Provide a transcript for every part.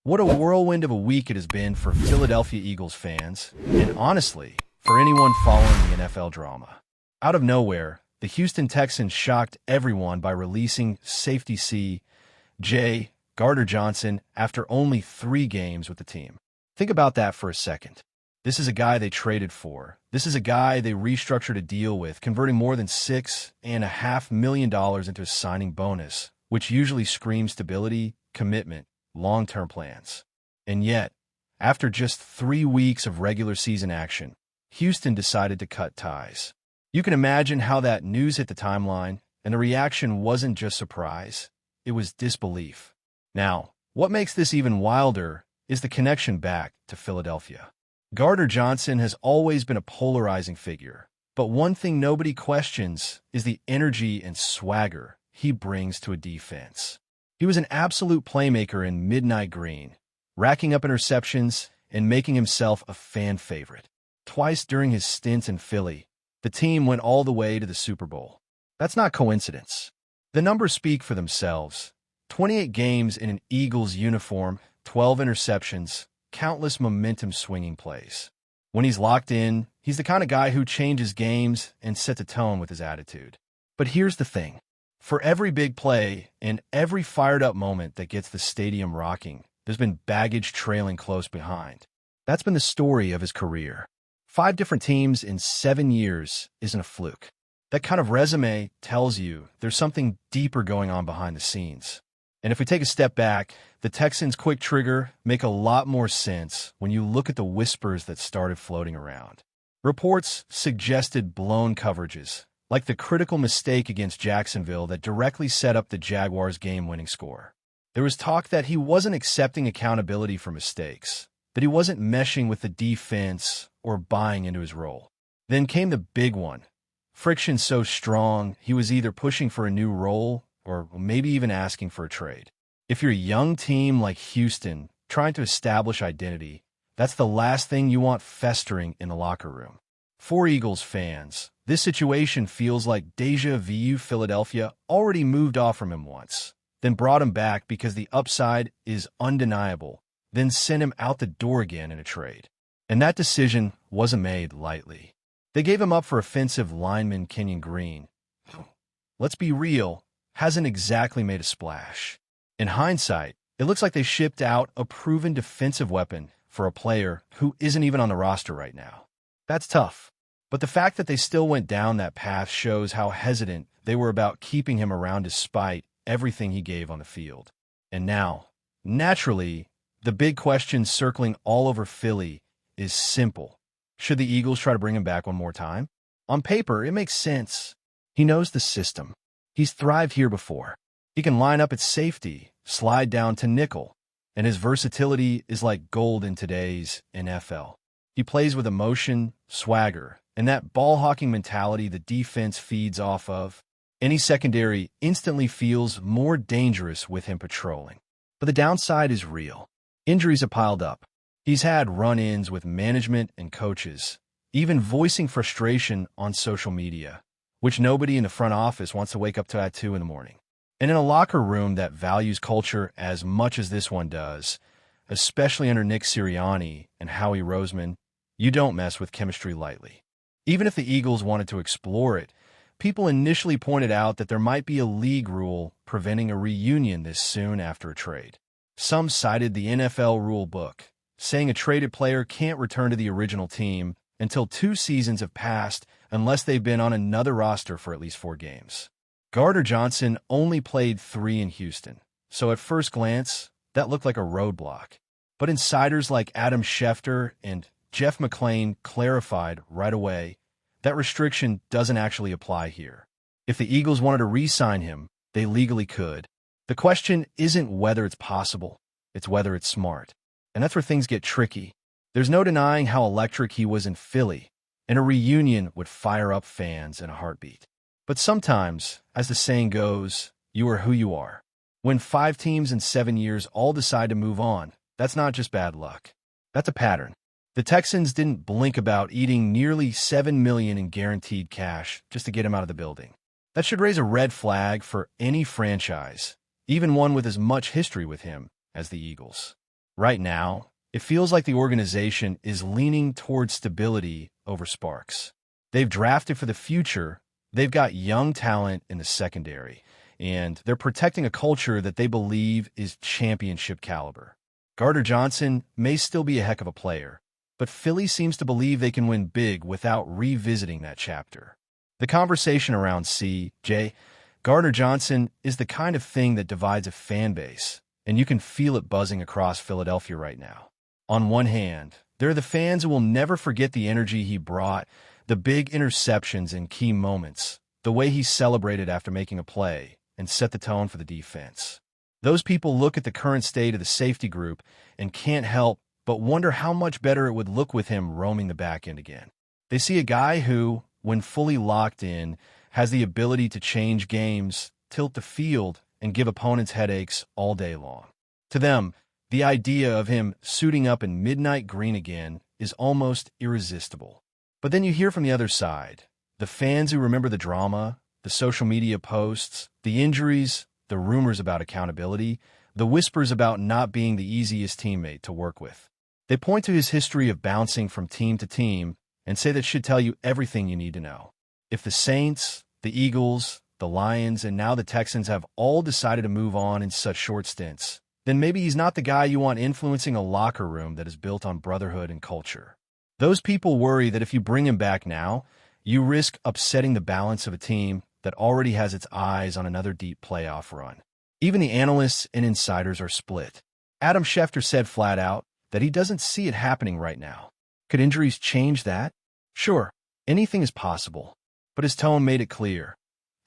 What a whirlwind of a week it has been for Philadelphia Eagles fans, and honestly, for anyone following the NFL drama. Out of nowhere, the Houston Texans shocked everyone by releasing safety CJGJ Gardner Johnson after only 3 games with the team. Think about that for a second. This is a guy they traded for. This is a guy they restructured a deal with, converting more than $6.5 million into a signing bonus, which usually screams stability, commitment, long-term plans. And yet, after just 3 weeks of regular season action, Houston decided to cut ties. You can imagine how that news hit the timeline, and the reaction wasn't just surprise, it was disbelief. Now, what makes this even wilder is the connection back to Philadelphia. Gardner Johnson has always been a polarizing figure, but one thing nobody questions is the energy and swagger he brings to a defense. He was an absolute playmaker in midnight green, racking up interceptions and making himself a fan favorite. Twice during his stints in Philly, the team went all the way to the Super Bowl. That's not coincidence. The numbers speak for themselves. 28 games in an Eagles uniform, 12 interceptions, countless momentum-swinging plays. When he's locked in, he's the kind of guy who changes games and sets a tone with his attitude. But here's the thing. For every big play and every fired-up moment that gets the stadium rocking, there's been baggage trailing close behind. That's been the story of his career. 5 different teams in 7 years isn't a fluke. That kind of resume tells you there's something deeper going on behind the scenes. And if we take a step back, the Texans' quick trigger make a lot more sense when you look at the whispers that started floating around. Reports suggested blown coverages, like the critical mistake against Jacksonville that directly set up the Jaguars' game-winning score. There was talk that he wasn't accepting accountability for mistakes, that he wasn't meshing with the defense or buying into his role. Then came the big one. Friction so strong, he was either pushing for a new role or maybe even asking for a trade. If you're a young team like Houston trying to establish identity, that's the last thing you want festering in the locker room. For Eagles fans, this situation feels like déjà vu. Philadelphia already moved off from him once, then brought him back because the upside is undeniable, then sent him out the door again in a trade. And that decision wasn't made lightly. They gave him up for offensive lineman Kenyon Green. Let's be real, hasn't exactly made a splash. In hindsight, it looks like they shipped out a proven defensive weapon for a player who isn't even on the roster right now. That's tough. But the fact that they still went down that path shows how hesitant they were about keeping him around despite everything he gave on the field. And now, naturally, the big question circling all over Philly is simple. Should the Eagles try to bring him back one more time? On paper, it makes sense. He knows the system. He's thrived here before. He can line up at safety, slide down to nickel, and his versatility is like gold in today's NFL. He plays with emotion, swagger, and that ball-hawking mentality the defense feeds off of. Any secondary instantly feels more dangerous with him patrolling. But the downside is real. Injuries have piled up. He's had run-ins with management and coaches, even voicing frustration on social media, which nobody in the front office wants to wake up to at 2 in the morning. And in a locker room that values culture as much as this one does, especially under Nick Sirianni and Howie Roseman, you don't mess with chemistry lightly. Even if the Eagles wanted to explore it, people initially pointed out that there might be a league rule preventing a reunion this soon after a trade. Some cited the NFL rule book, saying a traded player can't return to the original team until 2 seasons have passed unless they've been on another roster for at least 4 games. Gardner Johnson only played 3 in Houston, so at first glance, that looked like a roadblock. But insiders like Adam Schefter and Jeff McClain clarified right away that restriction doesn't actually apply here. If the Eagles wanted to re-sign him, they legally could. The question isn't whether it's possible, it's whether it's smart. And that's where things get tricky. There's no denying how electric he was in Philly, and a reunion would fire up fans in a heartbeat. But sometimes, as the saying goes, you are who you are. When 5 teams in 7 years all decide to move on, that's not just bad luck. That's a pattern. The Texans didn't blink about eating nearly $7 million in guaranteed cash just to get him out of the building. That should raise a red flag for any franchise, even one with as much history with him as the Eagles. Right now, it feels like the organization is leaning towards stability over sparks. They've drafted for the future, they've got young talent in the secondary, and they're protecting a culture that they believe is championship caliber. Gardner Johnson may still be a heck of a player, but Philly seems to believe they can win big without revisiting that chapter. The conversation around CJ Gardner Johnson is the kind of thing that divides a fan base, and you can feel it buzzing across Philadelphia right now. On one hand, there are the fans who will never forget the energy he brought, the big interceptions in key moments, the way he celebrated after making a play and set the tone for the defense. Those people look at the current state of the safety group and can't help but wonder how much better it would look with him roaming the back end again. They see a guy who, when fully locked in, has the ability to change games, tilt the field, and give opponents headaches all day long. To them, the idea of him suiting up in midnight green again is almost irresistible. But then you hear from the other side, the fans who remember the drama, the social media posts, the injuries, the rumors about accountability, the whispers about not being the easiest teammate to work with. They point to his history of bouncing from team to team and say that should tell you everything you need to know. If the Saints, the Eagles, the Lions, and now the Texans have all decided to move on in such short stints, then maybe he's not the guy you want influencing a locker room that is built on brotherhood and culture. Those people worry that if you bring him back now, you risk upsetting the balance of a team that already has its eyes on another deep playoff run. Even the analysts and insiders are split. Adam Schefter said flat out that he doesn't see it happening right now. Could injuries change that? Sure, anything is possible. But his tone made it clear.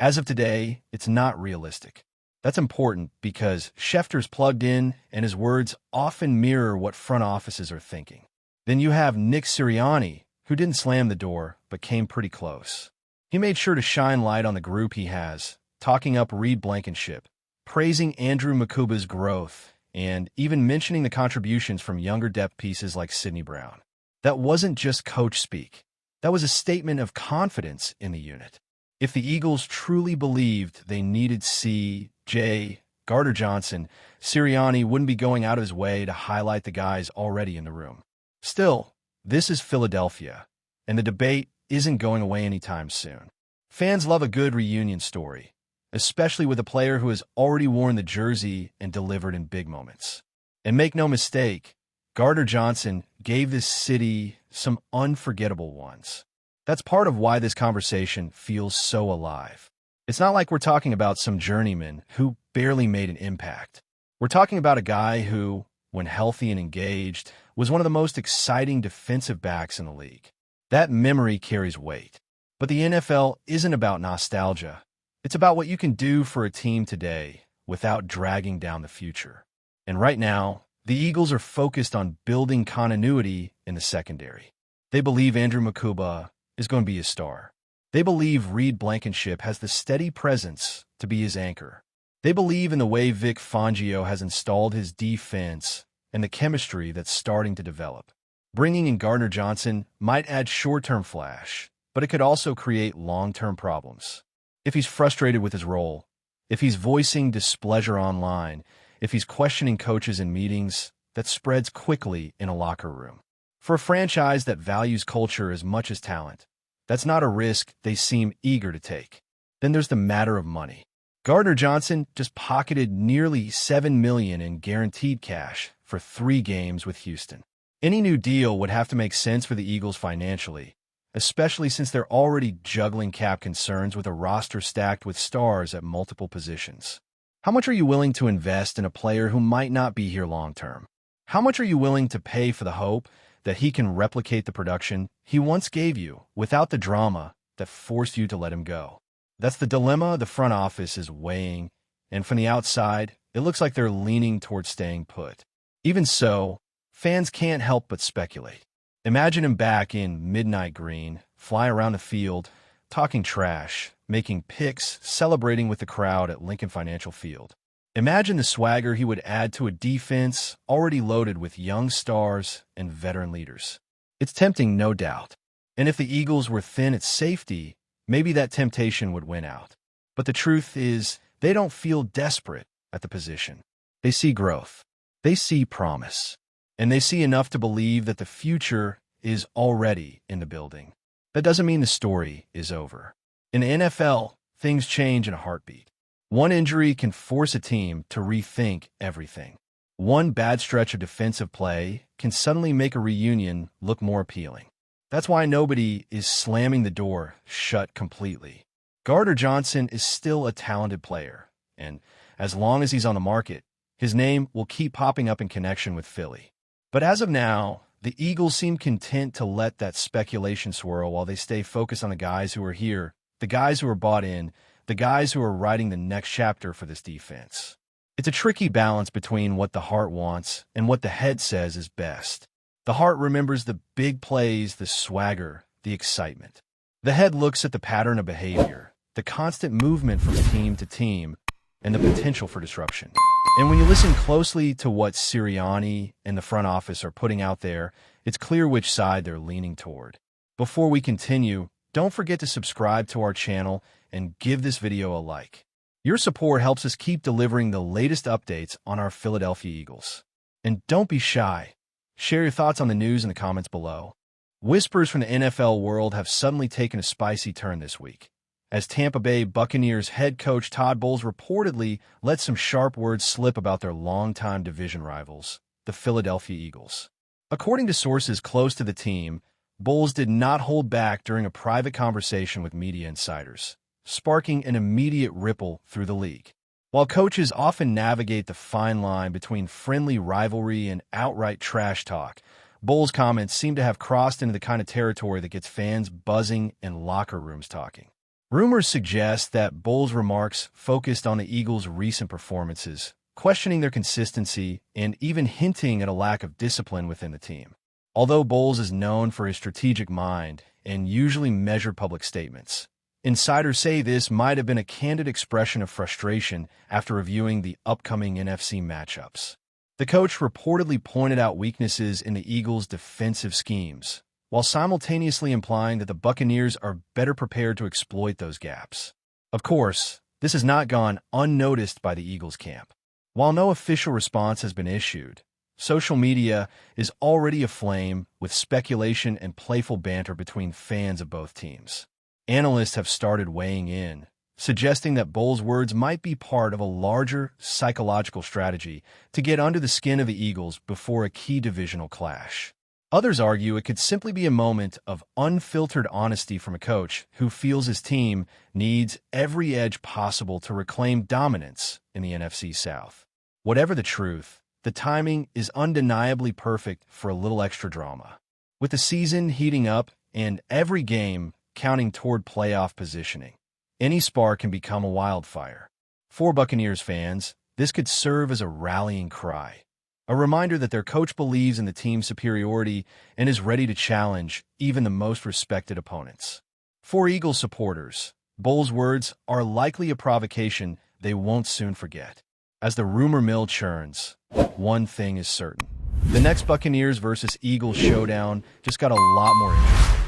As of today, it's not realistic. That's important because Schefter's plugged in and his words often mirror what front offices are thinking. Then you have Nick Sirianni, who didn't slam the door, but came pretty close. He made sure to shine light on the group he has, talking up Reed Blankenship, praising Andrew Makuba's growth, and even mentioning the contributions from younger depth pieces like Sidney Brown. That wasn't just coach speak. That was a statement of confidence in the unit. If the Eagles truly believed they needed CJ Gardner Johnson, Sirianni wouldn't be going out of his way to highlight the guys already in the room. Still, this is Philadelphia, and the debate isn't going away anytime soon. Fans love a good reunion story, especially with a player who has already worn the jersey and delivered in big moments. And make no mistake, Gardner Johnson gave this city some unforgettable ones. That's part of why this conversation feels so alive. It's not like we're talking about some journeyman who barely made an impact. We're talking about a guy who, when healthy and engaged, was one of the most exciting defensive backs in the league. That memory carries weight. But the NFL isn't about nostalgia. It's about what you can do for a team today without dragging down the future. And right now, the Eagles are focused on building continuity in the secondary. They believe Andrew Makuba is going to be a star. They believe Reed Blankenship has the steady presence to be his anchor. They believe in the way Vic Fangio has installed his defense and the chemistry that's starting to develop. Bringing in Gardner Johnson might add short-term flash, but it could also create long-term problems. If he's frustrated with his role, if he's voicing displeasure online, if he's questioning coaches in meetings, that spreads quickly in a locker room. For a franchise that values culture as much as talent, that's not a risk they seem eager to take. Then there's the matter of money. Gardner Johnson just pocketed nearly $7 million in guaranteed cash for 3 games with Houston. Any new deal would have to make sense for the Eagles financially, especially since they're already juggling cap concerns with a roster stacked with stars at multiple positions. How much are you willing to invest in a player who might not be here long-term? How much are you willing to pay for the hope that he can replicate the production he once gave you without the drama that forced you to let him go? That's the dilemma the front office is weighing, and from the outside, it looks like they're leaning towards staying put. Even so, fans can't help but speculate. Imagine him back in midnight green, fly around the field, talking trash, making picks, celebrating with the crowd at Lincoln Financial Field. Imagine the swagger he would add to a defense already loaded with young stars and veteran leaders. It's tempting, no doubt. And if the Eagles were thin at safety, maybe that temptation would win out. But the truth is, they don't feel desperate at the position. They see growth. They see promise. and they see enough to believe that the future is already in the building. That doesn't mean the story is over. In the NFL, things change in a heartbeat. One injury can force a team to rethink everything. One bad stretch of defensive play can suddenly make a reunion look more appealing. That's why nobody is slamming the door shut completely. Gardner Johnson is still a talented player, and as long as he's on the market, his name will keep popping up in connection with Philly. But as of now, the Eagles seem content to let that speculation swirl while they stay focused on the guys who are here, the guys who are bought in, the guys who are writing the next chapter for this defense. It's a tricky balance between what the heart wants and what the head says is best. The heart remembers the big plays, the swagger, the excitement. The head looks at the pattern of behavior, the constant movement from team to team, and the potential for disruption. And when you listen closely to what Sirianni and the front office are putting out there, it's clear which side they're leaning toward. Before we continue, don't forget to subscribe to our channel and give this video a like. Your support helps us keep delivering the latest updates on our Philadelphia Eagles. And don't be shy. Share your thoughts on the news in the comments below. Whispers from the NFL world have suddenly taken a spicy turn this week, as Tampa Bay Buccaneers head coach Todd Bowles reportedly let some sharp words slip about their longtime division rivals, the Philadelphia Eagles. According to sources close to the team, Bowles did not hold back during a private conversation with media insiders, sparking an immediate ripple through the league. While coaches often navigate the fine line between friendly rivalry and outright trash talk, Bowles' comments seem to have crossed into the kind of territory that gets fans buzzing and locker rooms talking. Rumors suggest that Bowles' remarks focused on the Eagles' recent performances, questioning their consistency and even hinting at a lack of discipline within the team. Although Bowles is known for his strategic mind and usually measured public statements, insiders say this might have been a candid expression of frustration after reviewing the upcoming NFC matchups. The coach reportedly pointed out weaknesses in the Eagles' defensive schemes, while simultaneously implying that the Buccaneers are better prepared to exploit those gaps. Of course, this has not gone unnoticed by the Eagles camp. While no official response has been issued, social media is already aflame with speculation and playful banter between fans of both teams. Analysts have started weighing in, suggesting that Bowles' words might be part of a larger psychological strategy to get under the skin of the Eagles before a key divisional clash. Others argue it could simply be a moment of unfiltered honesty from a coach who feels his team needs every edge possible to reclaim dominance in the NFC South. Whatever the truth, the timing is undeniably perfect for a little extra drama. With the season heating up and every game counting toward playoff positioning, any spark can become a wildfire. For Buccaneers fans, this could serve as a rallying cry, a reminder that their coach believes in the team's superiority and is ready to challenge even the most respected opponents. For Eagles supporters, Bowles' words are likely a provocation they won't soon forget. As the rumor mill churns, one thing is certain. The next Buccaneers versus Eagles showdown just got a lot more interesting.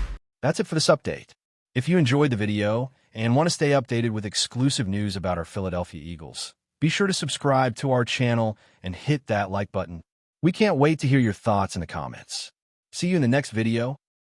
That's it for this update. If you enjoyed the video and want to stay updated with exclusive news about our Philadelphia Eagles, be sure to subscribe to our channel and hit that like button. We can't wait to hear your thoughts in the comments. See you in the next video.